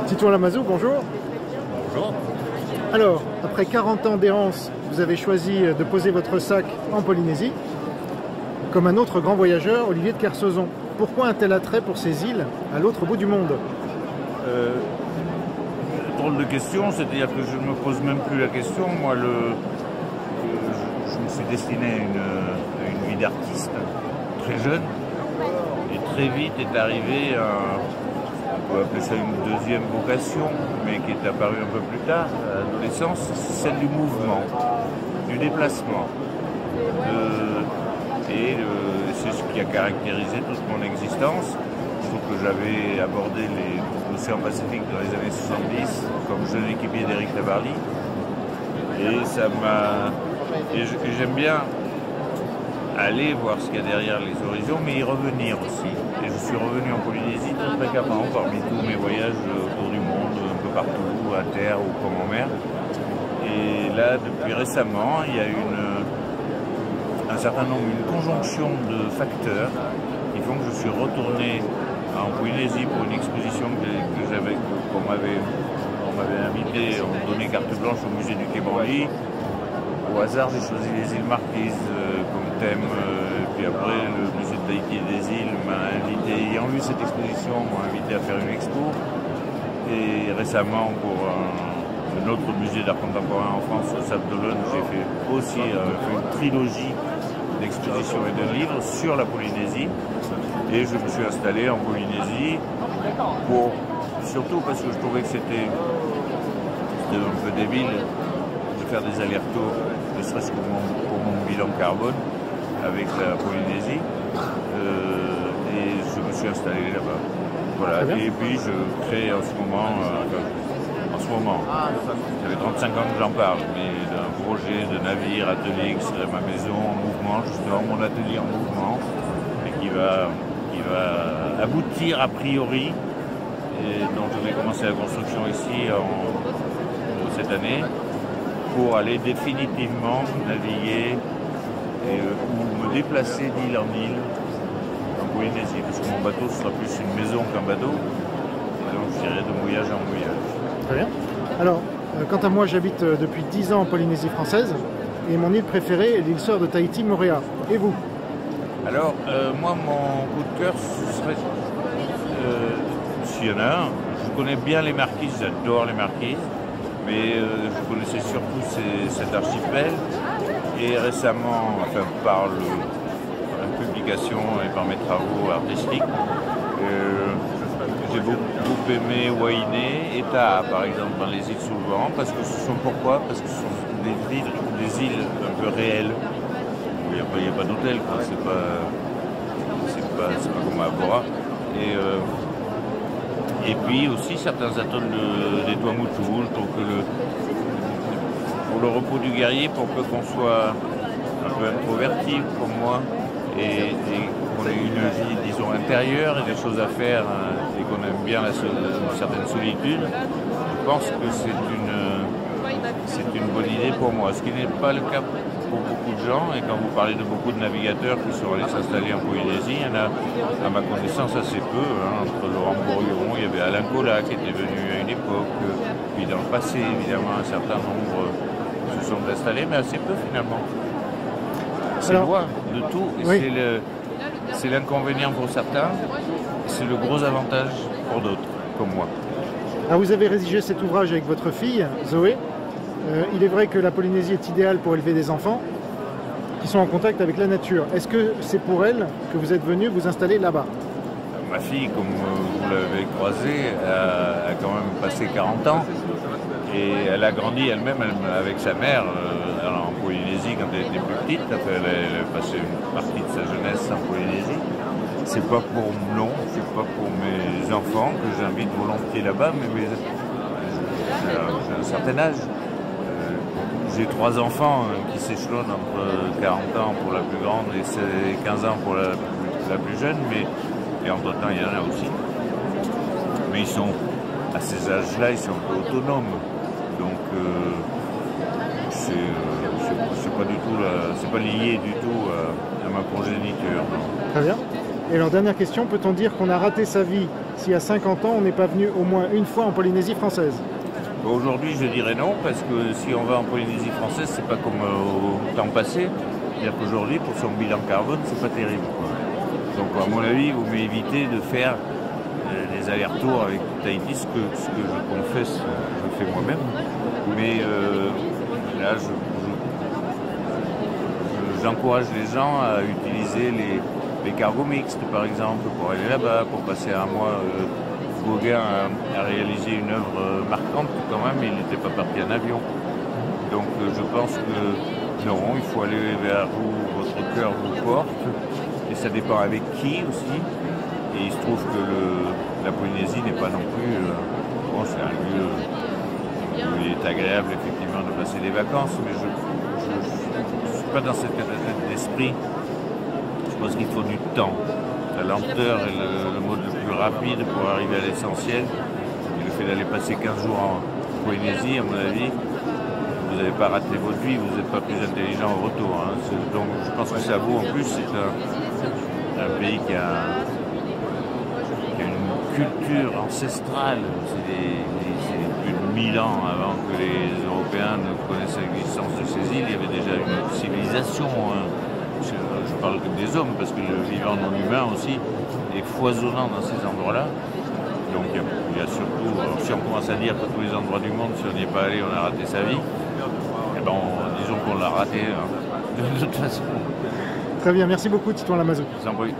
Titouan Lamazou, bonjour. Bonjour. Alors, après 40 ans d'errance, vous avez choisi de poser votre sac en Polynésie. Comme un autre grand voyageur, Olivier de Kersauzon. Pourquoi un tel attrait pour ces îles à l'autre bout du monde? Drôle de question, c'est-à-dire que je ne me pose même plus la question. Moi, je me suis destiné à une vie d'artiste très jeune et très vite est arrivé on peut appeler ça une deuxième vocation, mais qui est apparue un peu plus tard, à l'adolescence, c'est celle du mouvement, du déplacement. C'est ce qui a caractérisé toute mon existence. Je trouve que j'avais abordé l'océan Pacifique dans les années 70 comme jeune équipier d'Éric Labarly. Et ça m'a. Et j'aime bien aller voir ce qu'il y a derrière les horizons, mais y revenir aussi. Et je suis revenu en Polynésie très fréquemment parmi tous mes voyages autour du monde, un peu partout, à terre ou comme en mer. Et là, depuis récemment, il y a un certain nombre, une conjonction de facteurs qui font que je suis retourné en Polynésie pour une exposition qu'on m'avait invité, on me donnait carte blanche au musée du Quai Branly. Au hasard, j'ai choisi les îles Marquises comme thème, puis après le musée de Tahiti et des îles m'a invité, ayant vu cette exposition, m'a invité à faire une expo. Et récemment, pour un autre musée d'art contemporain en France, au Sable d'Olonne, j'ai fait aussi une trilogie d'expositions et de livres sur la Polynésie. Et je me suis installé en Polynésie surtout parce que je trouvais que c'était un peu débile de faire des allers-retours, ne serait-ce que pour mon bilan carbone avec la Polynésie. Et je me suis installé là-bas. Voilà. Et puis je crée en ce moment, ça fait 35 ans que j'en parle, mais d'un projet de navire, atelier qui serait ma maison en mouvement, justement mon atelier en mouvement, et qui va aboutir a priori, et dont je vais commencer la construction ici cette année, pour aller définitivement naviguer ou me déplacer d'île en île en Polynésie, parce que mon bateau sera plus une maison qu'un bateau, et donc j'irai de voyage en voyage. Très bien. Alors, quant à moi, j'habite depuis 10 ans en Polynésie française, et mon île préférée est l'île sœur de Tahiti, Moorea. Et vous? Alors, moi, mon coup de cœur, ce serait, s'il y en a un, je connais bien les Marquises, j'adore les Marquises, mais je connaissais surtout cet archipel, et récemment, enfin par la publication et par mes travaux artistiques, j'ai beaucoup aimé Wainé et Taha, par exemple, dans les îles sous le vent, parce que ce sont Parce que ce sont des îles un peu réelles. Il n'y a pas d'hôtel, c'est pas comme à Bora. Et puis aussi certains atolls des Tuamotu. Je trouve que pour le repos du guerrier, pour peu qu'on soit un peu introverti comme moi, et qu'on ait une vie, disons, intérieure et des choses à faire, et qu'on aime bien une certaine solitude, je pense que c'est une bonne idée pour moi. Ce qui n'est pas le cas pour beaucoup de gens, et quand vous parlez de beaucoup de navigateurs qui sont allés s'installer en Polynésie, il y en a, à ma connaissance, assez peu. Entre Laurent Bourgueron, il y avait Alain Colas qui était venu à une époque, puis dans le passé, évidemment, un certain nombre se sont installés, mais assez peu finalement. C'est loin de tout, et oui. C'est l'inconvénient pour certains, c'est le gros avantage pour d'autres, comme moi. Alors vous avez rédigé cet ouvrage avec votre fille, Zoé. Il est vrai que la Polynésie est idéale pour élever des enfants qui sont en contact avec la nature. Est-ce que c'est pour elle que vous êtes venu vous installer là-bas? Ma fille, comme vous l'avez croisée, a quand même passé 40 ans et elle a grandi elle-même avec sa mère en Polynésie quand elle était plus petite. Elle a passé une partie de sa jeunesse en Polynésie. C'est pas pour mes enfants que j'invite volontiers là-bas, mais j'ai un certain âge. J'ai 3 enfants qui s'échelonnent entre 40 ans pour la plus grande et 15 ans pour la plus jeune, et entre-temps il y en a aussi. Mais ils sont, à ces âges-là, ils sont un peu autonomes. Donc c'est pas lié du tout à ma progéniture. Très bien. Et alors, dernière question, peut-on dire qu'on a raté sa vie si à 50 ans, on n'est pas venu au moins une fois en Polynésie française? Aujourd'hui, je dirais non, parce que si on va en Polynésie française, c'est pas comme au temps passé. C'est-à-dire qu'aujourd'hui, pour son bilan carbone, c'est pas terrible, quoi. Donc, à mon avis, il vaut mieux éviter de faire des allers-retours avec Tahiti, ce que je confesse, je fais moi-même. Mais là, j'encourage les gens à utiliser les cargos mixtes, par exemple, pour aller là-bas, pour passer un mois. Gauguin a réalisé une œuvre marquante quand même, il n'était pas parti en avion. Donc je pense que non, il faut aller vers où votre cœur vous porte, et ça dépend avec qui aussi. Et il se trouve que la Polynésie n'est pas non plus... bon, c'est un lieu où il est agréable effectivement de passer des vacances, mais je ne suis pas dans cette état d'esprit. Je pense qu'il faut du temps. La lenteur est le mode le plus rapide pour arriver à l'essentiel. Et le fait d'aller passer 15 jours en Polynésie, à mon avis, vous n'avez pas raté votre vie, vous n'êtes pas plus intelligent au retour. Hein. Donc je pense que ça vaut, en plus, c'est un pays qui a une culture ancestrale. C'est plus de 1000 ans avant que les Européens ne connaissent l'existence de ces îles. Il y avait déjà une civilisation. Hein. Je parle que des hommes, parce que le vivant non humain aussi est foisonnant dans ces endroits-là. Donc il y a surtout, si on commence à dire que tous les endroits du monde, si on n'y est pas allé, on a raté sa vie, eh ben disons qu'on l'a raté, hein, de toute façon. Très bien, merci beaucoup Titouan Lamazou. Sans bruit.